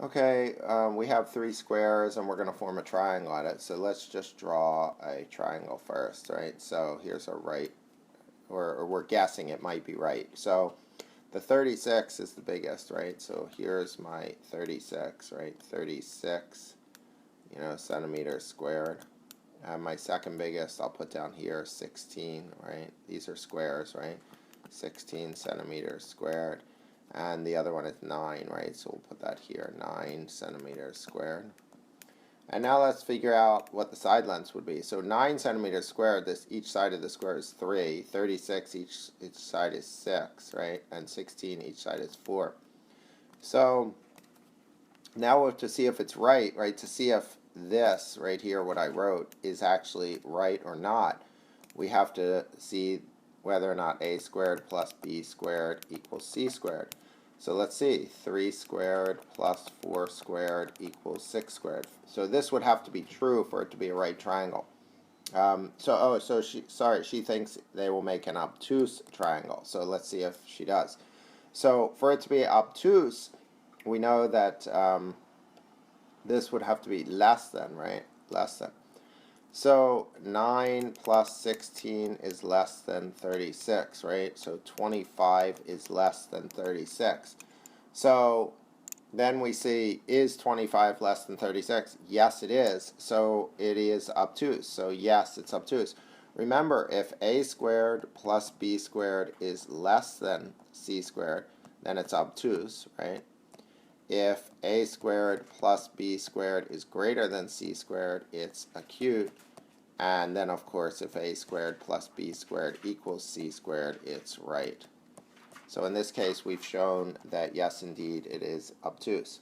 Okay, we have three squares and we're going to form a triangle on it. So let's just draw a triangle first, right? So here's a right, or we're guessing it might be right. So the 36 is the biggest, right? So here's my 36, right? 36, centimeters squared. And my second biggest, I'll put down here, 16, right? These are squares, right? 16 centimeters squared. And the other one is 9, right? So we'll put that here, 9 centimeters squared. And now let's figure out what the side lengths would be. So 9 centimeters squared, each side of the square is 3. 36, each side is 6, right? And 16, each side is 4. So now we have to see if it's right? To see if this right here, what I wrote, is actually right or not, we have to see whether or not a squared plus b squared equals c squared. So let's see, 3 squared plus 4 squared equals 6 squared. So this would have to be true for it to be a right triangle. She thinks they will make an obtuse triangle. So let's see if she does. So for it to be obtuse, we know that this would have to be less than, right? Less than. So 9 plus 16 is less than 36, right? So 25 is less than 36. So then we see, is 25 less than 36? Yes, it is. So it is obtuse. So yes, it's obtuse. Remember, if a squared plus b squared is less than c squared, then it's obtuse, right? If a squared plus b squared is greater than c squared, it's acute. And then, of course, if a squared plus b squared equals c squared, it's right. So in this case, we've shown that, yes, indeed, it is obtuse.